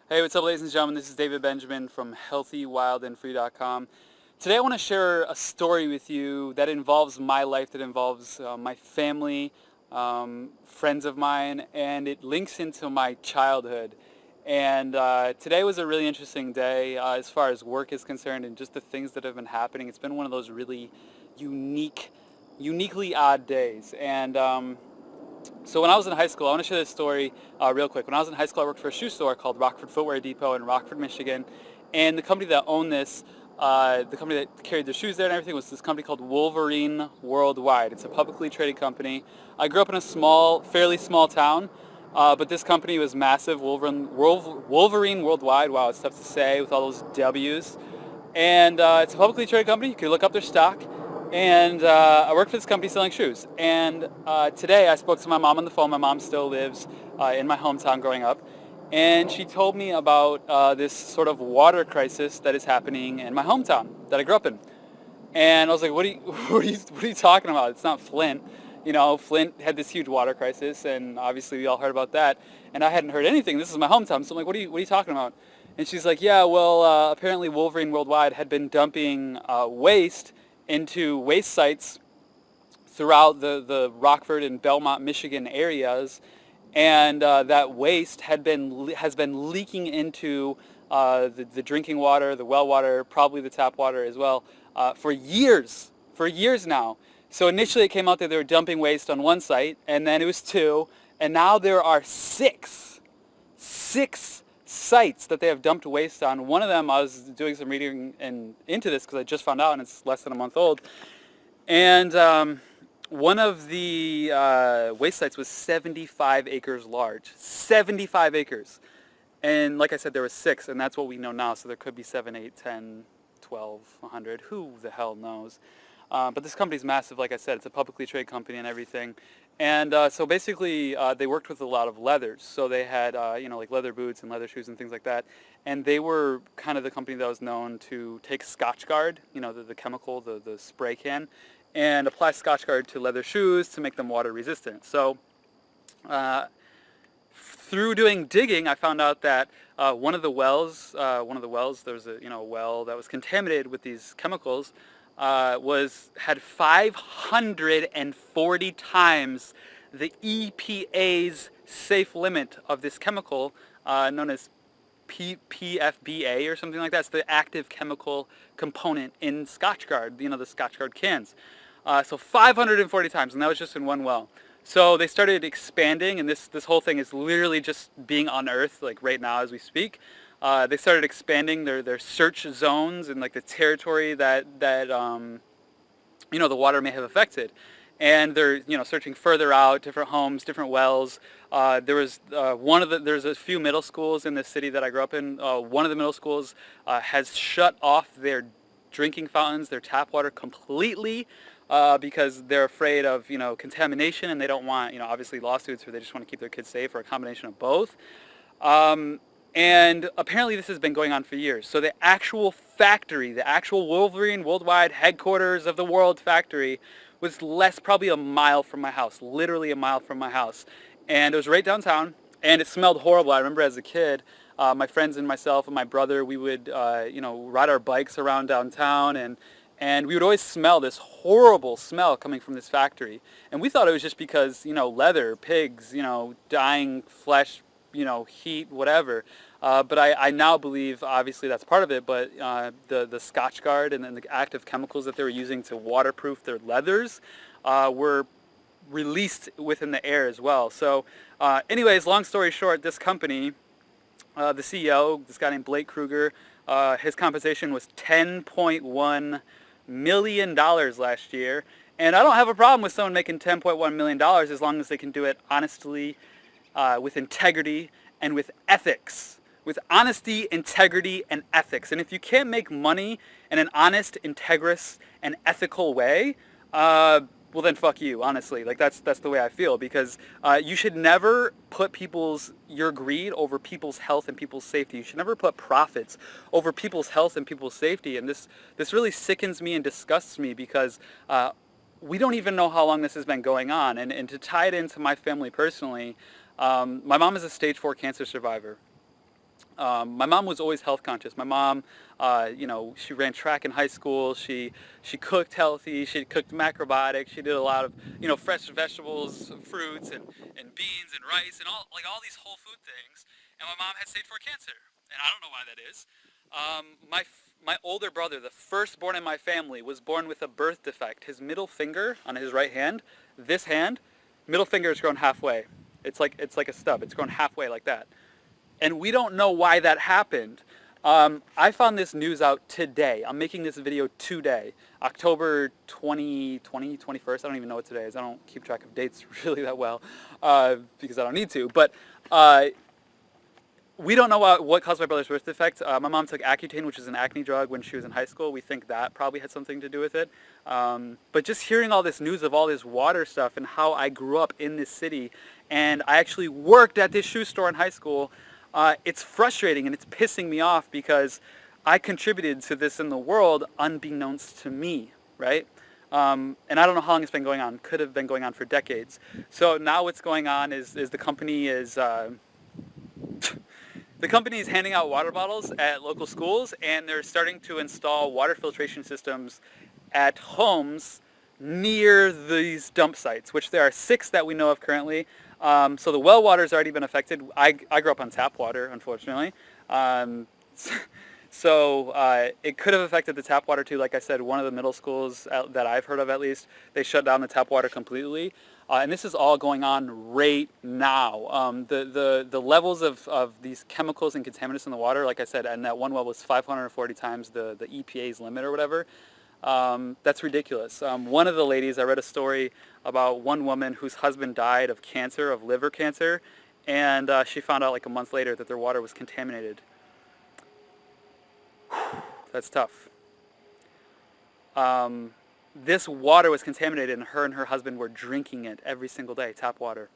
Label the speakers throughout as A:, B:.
A: Hey, what's up, ladies and gentlemen? This is David Benjamin from healthywildandfree.com. Today I want to share a story with you that involves my life, that involves my family, friends of mine, and it links into my childhood. And today was a really interesting day as far as work is concerned and just the things that have been happening. It's been one of those really uniquely odd days. And so when I was in high school, I want to share this story real quick. When I was in high school, I worked for a shoe store called Rockford Footwear Depot in Rockford, Michigan. And the company that owned this, the company that carried the shoes there and everything, was this company called Wolverine Worldwide. It's a publicly traded company. I grew up in a fairly small town, but this company was massive. Wolverine Worldwide. Wow, it's tough to say with all those W's. And it's a publicly traded company. You can look up their stock. And I work for this company selling shoes. And today I spoke to my mom on the phone. My mom still lives in my hometown growing up. And she told me about this sort of water crisis that is happening in my hometown that I grew up in. And I was like, what are you talking about? It's not Flint. You know, Flint had this huge water crisis, and obviously we all heard about that. And I hadn't heard anything. This is my hometown. So I'm like, what are you talking about? And she's like, yeah, well, apparently Wolverine Worldwide had been dumping waste into waste sites throughout the Rockford and Belmont, Michigan areas, and that waste has been leaking into the drinking water, the well water, probably the tap water as well, for years now. So initially it came out that they were dumping waste on one site, and then it was two, and now there are six sites that they have dumped waste on. One of them, I was doing some reading into this because I just found out, and it's less than a month old. And one of the waste sites was 75 acres large. 75 acres. And like I said, there were six, and that's what we know now. So there could be 7, 8, 10, 12, 100. Who the hell knows? But this company's massive, like I said. It's a publicly traded company and everything. And so basically, they worked with a lot of leathers. So they had, like leather boots and leather shoes and things like that. And they were kind of the company that was known to take scotchguard, the chemical, the spray can, and apply scotchguard to leather shoes to make them water resistant. So through doing digging, I found out that one of the wells, there was a well that was contaminated with these chemicals, had 540 times the EPA's safe limit of this chemical, known as PFBA or something like that. It's the active chemical component in scotchguard, the scotchguard cans. So 540 times, and that was just in one well. So they started expanding, and this whole thing is literally just being unearthed, like right now as we speak. They started expanding their search zones and like the territory that the water may have affected, and they're searching further out, different homes, different wells. There's a few middle schools in the city that I grew up in. One of the middle schools has shut off their drinking fountains, their tap water completely, because they're afraid of contamination, and they don't want obviously lawsuits, or they just want to keep their kids safe, or a combination of both. And apparently this has been going on for years. So the actual factory, the actual Wolverine Worldwide headquarters of the world factory, was probably a mile from my house, literally a mile from my house. And it was right downtown, and it smelled horrible. I remember as a kid, my friends and myself and my brother, we would ride our bikes around downtown, and we would always smell this horrible smell coming from this factory. And we thought it was just because, leather, pigs, dying flesh, heat, whatever. But I now believe, obviously, that's part of it, but the scotchguard and then the active chemicals that they were using to waterproof their leathers were released within the air as well. So anyways, long story short, this company, the CEO, this guy named Blake Kruger, his compensation was $10.1 million last year. And I don't have a problem with someone making $10.1 million as long as they can do it honestly, with integrity, and with ethics. With honesty, integrity, and ethics. And if you can't make money in an honest, integrous, and ethical way, well then fuck you, honestly. Like that's the way I feel, because you should never put your greed over people's health and people's safety. You should never put profits over people's health and people's safety. And this really sickens me and disgusts me, because we don't even know how long this has been going on. And to tie it into my family personally, my mom is a stage 4 cancer survivor. My mom was always health conscious. My mom, she ran track in high school. She cooked healthy. She cooked macrobiotic. She did a lot of, fresh vegetables, fruits, and beans and rice and all these whole food things. And my mom had stage 4 cancer, and I don't know why that is. My older brother, the firstborn in my family, was born with a birth defect. His middle finger on his right hand, this hand, middle finger is grown halfway. It's like a stub. It's grown halfway like that. And we don't know why that happened. I found this news out today. I'm making this video today, October 21st. I don't even know what today is. I don't keep track of dates really that well because I don't need to. But we don't know what caused my brother's birth defect. My mom took Accutane, which is an acne drug, when she was in high school. We think that probably had something to do with it. But just hearing all this news of all this water stuff and how I grew up in this city, and I actually worked at this shoe store in high school, it's frustrating and it's pissing me off because I contributed to this in the world unbeknownst to me, right? And I don't know how long it's been going on. Could have been going on for decades. So now what's going on is the company is the company is handing out water bottles at local schools, and they're starting to install water filtration systems at homes near these dump sites, which there are 6 that we know of currently. So the well water's already been affected. I grew up on tap water, unfortunately. So it could have affected the tap water too. Like I said, one of the middle schools that I've heard of, at least, they shut down the tap water completely. And this is all going on right now. The levels of these chemicals and contaminants in the water, like I said, and that one well was 540 times the EPA's limit or whatever. That's ridiculous. One of the ladies, I read a story about one woman whose husband died of cancer, of liver cancer, and she found out like a month later that their water was contaminated. That's tough. This water was contaminated, and her husband were drinking it every single day, tap water.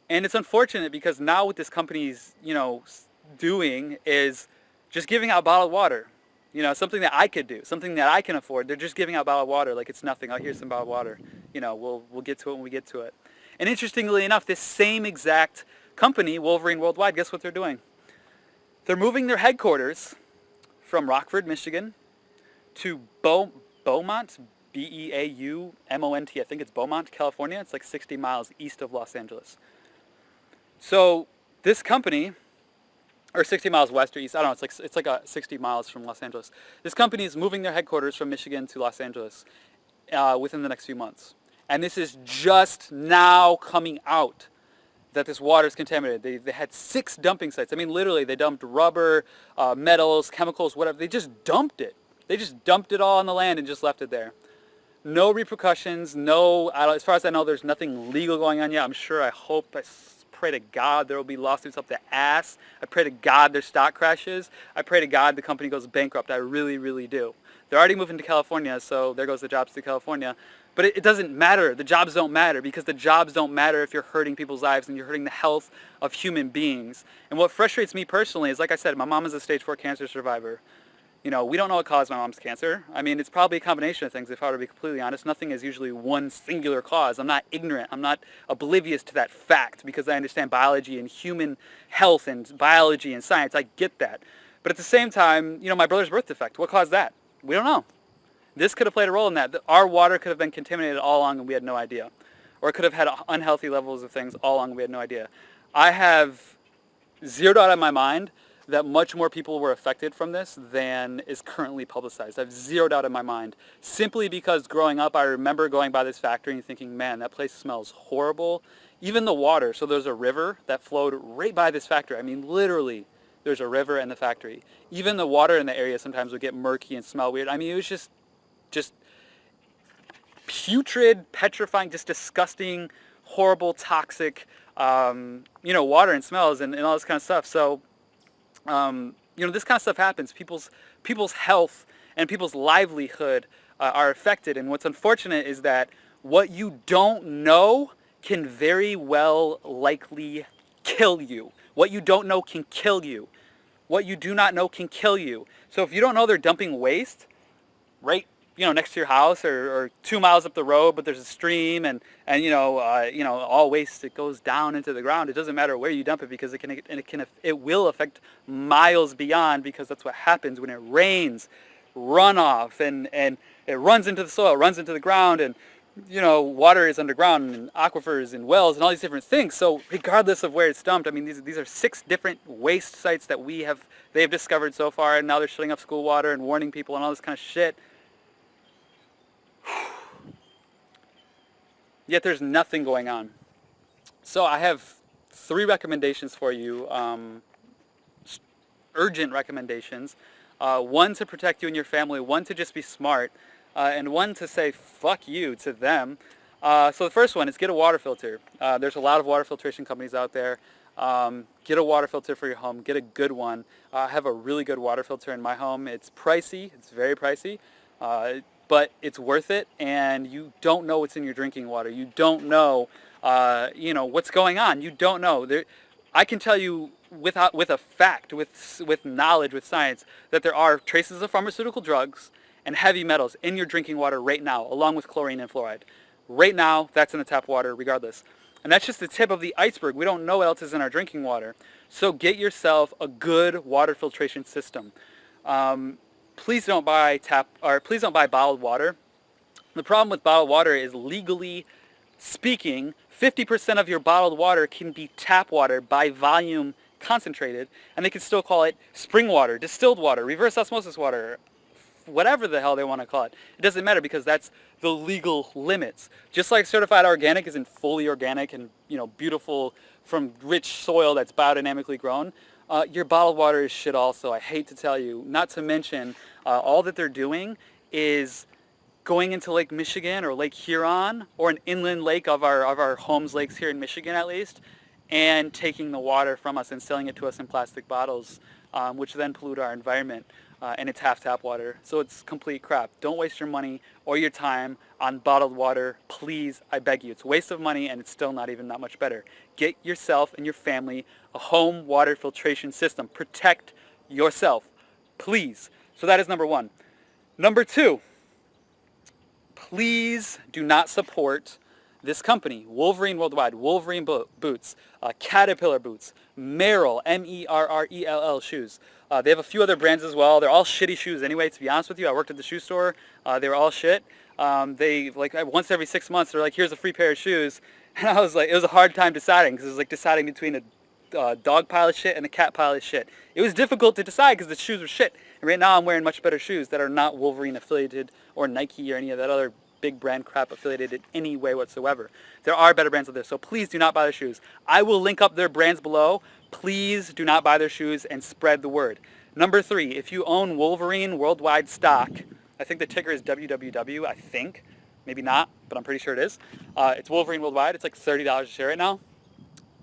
A: And it's unfortunate because now what this company's, doing is just giving out bottled water. Something that I could do, something that I can afford. They're just giving out bottled water like it's nothing. Oh, here's some bottled water. We'll get to it when we get to it. And interestingly enough, this same exact company, Wolverine Worldwide, guess what they're doing? They're moving their headquarters from Rockford, Michigan, to Beaumont, B-E-A-U-M-O-N-T. I think it's Beaumont, California. It's like 60 miles east of Los Angeles. So this company, or 60 miles west or east, I don't know, it's like 60 miles from Los Angeles. This company is moving their headquarters from Michigan to Los Angeles within the next few months. And this is just now coming out that this water is contaminated. They had 6 dumping sites. I mean, literally, they dumped rubber, metals, chemicals, whatever. They just dumped it. They just dumped it all on the land and just left it there. No repercussions, as far as I know, there's nothing legal going on yet. I'm sure, I pray to God there will be lawsuits up the ass. I pray to God their stock crashes. I pray to God the company goes bankrupt. I really, really do. They're already moving to California, so there goes the jobs to California. But it doesn't matter. The jobs don't matter, because the jobs don't matter if you're hurting people's lives and you're hurting the health of human beings. And what frustrates me personally is, like I said, my mom is a stage 4 cancer survivor. We don't know what caused my mom's cancer. I mean, it's probably a combination of things, if I were to be completely honest. Nothing is usually one singular cause. I'm not ignorant. I'm not oblivious to that fact, because I understand biology and human health and biology and science. I get that. But at the same time, my brother's birth defect, what caused that? We don't know. This could have played a role in that. Our water could have been contaminated all along and we had no idea. Or it could have had unhealthy levels of things all along and we had no idea. I have zeroed out in my mind that much more people were affected from this than is currently publicized. I've zeroed out in my mind. Simply because growing up, I remember going by this factory and thinking, man, that place smells horrible. Even the water, so there's a river that flowed right by this factory. I mean, literally, there's a river in the factory. Even the water in the area sometimes would get murky and smell weird. I mean, it was just putrid, petrifying, just disgusting, horrible, toxic, water and smells and all this kind of stuff. So, this kind of stuff happens. People's health and people's livelihood are affected. And what's unfortunate is that what you don't know can very well likely kill you. What you don't know can kill you. What you do not know can kill you. So if you don't know they're dumping waste right next to your house or 2 miles up the road, but there's a stream and all waste, it goes down into the ground. It doesn't matter where you dump it because it will affect miles beyond, because that's what happens when it rains. Runoff and it runs into the soil, runs into the ground, and water is underground and aquifers and wells and all these different things. So regardless of where it's dumped, I mean, these are 6 different waste sites that they've discovered so far, and now they're shutting off school water and warning people and all this kind of shit. Yet there's nothing going on. So I have 3 recommendations for you, urgent recommendations. 1 to protect you and your family, 1 to just be smart, and 1 to say fuck you to them. So the first one is get a water filter. There's a lot of water filtration companies out there. Get a water filter for your home. Get a good one. I have a really good water filter in my home. It's pricey. It's very pricey. But it's worth it, and you don't know what's in your drinking water. You don't know, what's going on. You don't know. I can tell you with a fact, with knowledge, with science, that there are traces of pharmaceutical drugs and heavy metals in your drinking water right now, along with chlorine and fluoride. Right now, that's in the tap water regardless. And that's just the tip of the iceberg. We don't know what else is in our drinking water. So get yourself a good water filtration system. Please don't buy bottled water. The problem with bottled water is, legally speaking, 50% of your bottled water can be tap water by volume concentrated, and they can still call it spring water, distilled water, reverse osmosis water, whatever the hell they want to call it. It doesn't matter, because that's the legal limits. Just like certified organic isn't fully organic and beautiful from rich soil that's biodynamically grown, your bottled water is shit also. I hate to tell you. Not to mention, all that they're doing is going into Lake Michigan or Lake Huron, or an inland lake of our homes lakes here in Michigan at least, and taking the water from us and selling it to us in plastic bottles, which then pollute our environment. And it's half tap water, so it's complete crap. Don't waste your money or your time on bottled water, please. I beg you. It's a waste of money, and it's still not even that much better. Get yourself and your family a home water filtration system. Protect yourself, please. So that is number 1. Number 2, please do not support this company, Wolverine Worldwide, Wolverine boots, Caterpillar boots, Merrell, Merrell shoes. They have a few other brands as well. They're all shitty shoes anyway, to be honest with you. I worked at the shoe store. They were all shit. They, once every 6 months, they're like, here's a free pair of shoes. And I was like, it was a hard time deciding, because it was like deciding between a dog pile of shit and a cat pile of shit. It was difficult to decide because the shoes were shit. And right now I'm wearing much better shoes that are not Wolverine affiliated or Nike or any of that other big brand crap affiliated in any way whatsoever. There are better brands out there, so please do not buy their shoes. I will link up their brands below. Please do not buy their shoes and spread the word. Number 3, if you own Wolverine Worldwide stock, I think the ticker is WWW, I think. Maybe not, but I'm pretty sure it is. It's Wolverine Worldwide. It's like $30 a share right now.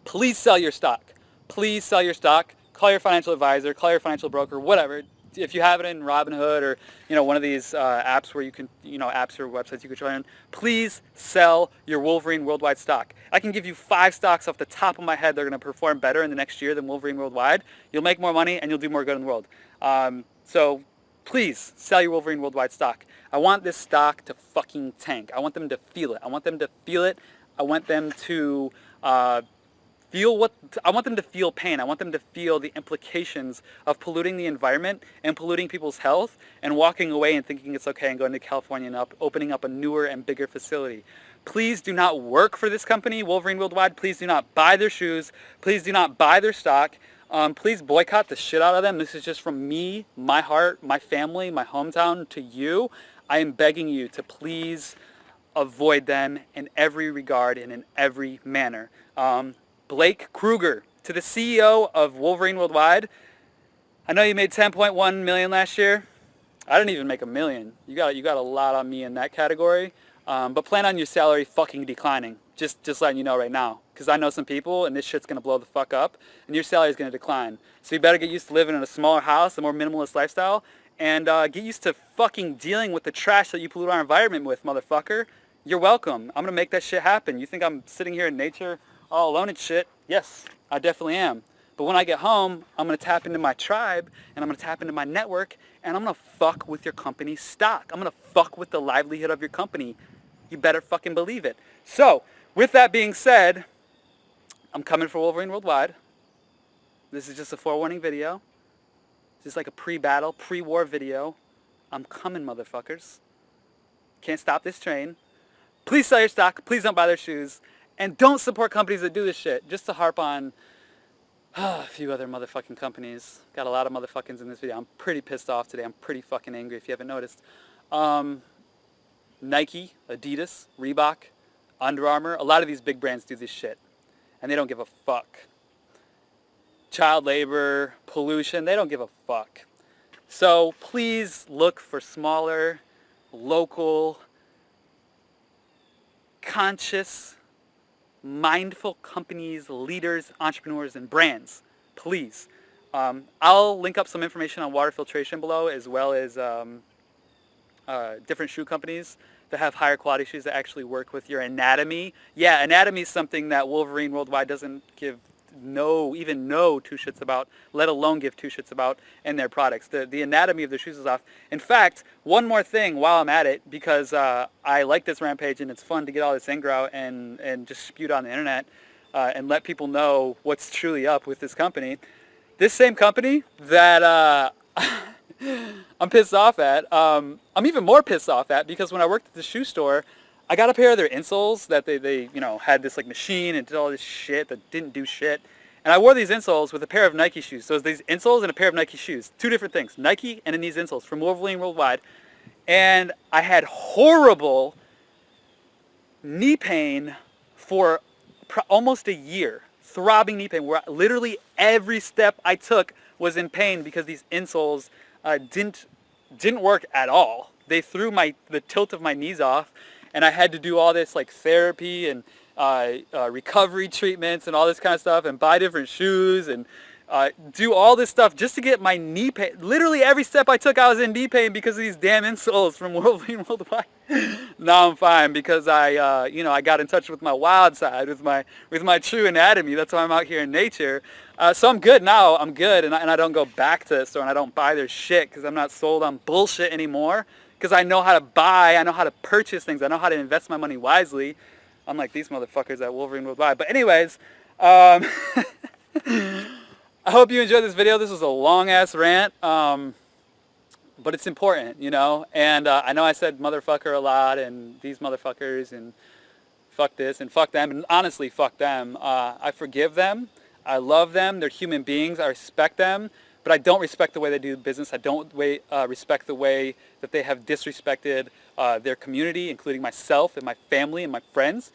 A: Please sell your stock. Please sell your stock. Call your financial advisor, call your financial broker, whatever. If you have it in Robinhood or one of these apps where you can apps or websites you can join, please sell your Wolverine Worldwide stock. I can give you 5 stocks off the top of my head that are going to perform better in the next year than Wolverine Worldwide. You'll make more money and you'll do more good in the world. So please sell your Wolverine Worldwide stock. I want this stock to fucking tank. I want them to feel it. I want them to feel it. I want them to I want them to feel pain. I want them to feel the implications of polluting the environment and polluting people's health, and walking away and thinking it's okay and going to California and opening up a newer and bigger facility. Please do not work for this company, Wolverine Worldwide. Please do not buy their shoes. Please do not buy their stock. Please boycott the shit out of them. This is just from me, my heart, my family, my hometown to you. I am begging you to please avoid them in every regard and in every manner. Blake Kruger, to the CEO of Wolverine Worldwide, I know you made 10.1 million last year. I didn't even make $1 million. You got a lot on me in that category. But plan on your salary fucking declining. Just letting you know right now, because I know some people and this shit's gonna blow the fuck up, and your salary is gonna decline. So you better get used to living in a smaller house, a more minimalist lifestyle, and get used to fucking dealing with the trash that you pollute our environment with, motherfucker. You're welcome. I'm gonna make that shit happen. You think I'm sitting here in nature all alone and shit? Yes, I definitely am. But when I get home, I'm going to tap into my tribe, and I'm going to tap into my network, and I'm going to fuck with your company's stock. I'm going to fuck with the livelihood of your company. You better fucking believe it. So, with that being said, I'm coming for Wolverine Worldwide. This is just a forewarning video. This is like a pre-battle, pre-war video. I'm coming, motherfuckers. Can't stop this train. Please sell your stock. Please don't buy their shoes. And don't support companies that do this shit. Just to harp on a few other motherfucking companies. Got a lot of motherfuckings in this video. I'm pretty pissed off today. I'm pretty fucking angry if you haven't noticed. Nike, Adidas, Reebok, Under Armour. A lot of these big brands do this shit. And they don't give a fuck. Child labor, pollution, they don't give a fuck. So please look for smaller, local, conscious, mindful companies, leaders, entrepreneurs, and brands. Please. I'll link up some information on water filtration below, as well as different shoe companies that have higher quality shoes that actually work with your anatomy. Yeah, anatomy is something that Wolverine Worldwide doesn't give even no two shits about, let alone give two shits about in their products. The anatomy of the shoes is off. In fact, one more thing while I'm at it, because I like this rampage and it's fun to get all this anger out and just spewed on the internet and let people know what's truly up with this company. This same company that I'm pissed off at, I'm even more pissed off at because when I worked at the shoe store, I got a pair of their insoles that they had this like machine and did all this shit that didn't do shit. And I wore these insoles with a pair of Nike shoes. So it was these insoles and a pair of Nike shoes. Two different things. Nike and then these insoles from Wolverine Worldwide. And I had horrible knee pain for almost a year. Throbbing knee pain where literally every step I took was in pain because these insoles didn't work at all. They threw the tilt of my knees off. And I had to do all this like therapy and recovery treatments and all this kind of stuff and buy different shoes and do all this stuff just to get my knee pain. Literally every step I took I was in knee pain because of these damn insoles from Wolverine Worldwide. Now I'm fine because I got in touch with my wild side, with my true anatomy. That's why I'm out here in nature. So I'm good now. I'm good and I don't go back to the store and I don't buy their shit because I'm not sold on bullshit anymore. Because I know how to buy, I know how to purchase things, I know how to invest my money wisely, unlike these motherfuckers at Wolverine Worldwide. But anyways, I hope you enjoyed this video. This was a long-ass rant, but it's important, And I know I said motherfucker a lot, and these motherfuckers, and fuck this, and fuck them, and honestly, fuck them. I forgive them, I love them, they're human beings, I respect them. But I don't respect the way they do business. I don't respect the way that they have disrespected their community, including myself and my family and my friends.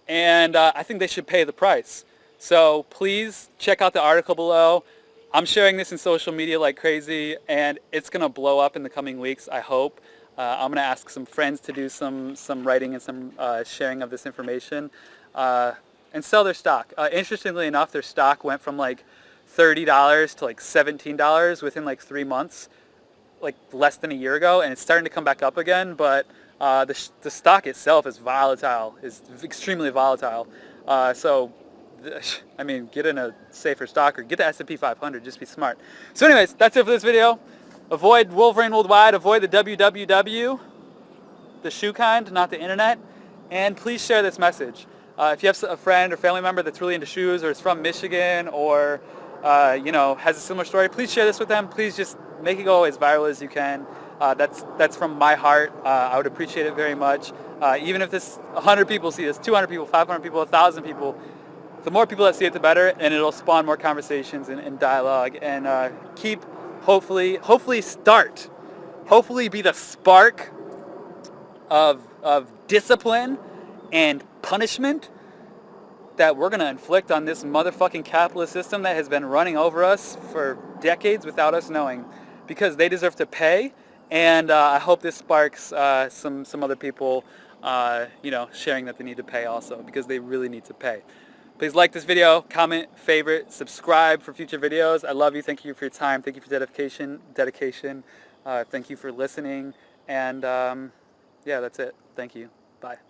A: And I think they should pay the price. So please check out the article below. I'm sharing this in social media like crazy, and it's going to blow up in the coming weeks, I hope. I'm going to ask some friends to do some writing and some sharing of this information and sell their stock. Interestingly enough, their stock went from like $30 to like $17 within like 3 months, like less than a year ago, and it's starting to come back up again. But the stock itself is volatile, is extremely volatile. I mean, get in a safer stock or get the S&P 500. Just be smart. So, anyways, that's it for this video. Avoid Wolverine Worldwide. Avoid the WWW, the shoe kind, not the internet. And please share this message. If you have a friend or family member that's really into shoes or is from Michigan or has a similar story, please share this with them. Please just make it go as viral as you can. That's from my heart. I would appreciate it very much. Even if 100 people see this, 200 people, 500 people, 1,000 people, the more people that see it, the better, and it'll spawn more conversations and dialogue. And hopefully be the spark of discipline and punishment that we're going to inflict on this motherfucking capitalist system that has been running over us for decades without us knowing, because they deserve to pay. And I hope this sparks some other people, sharing that they need to pay also, because they really need to pay. Please like this video, comment, favorite, subscribe for future videos. I love you. Thank you for your time. Thank you for dedication. Thank you for listening. And yeah, that's it. Thank you. Bye.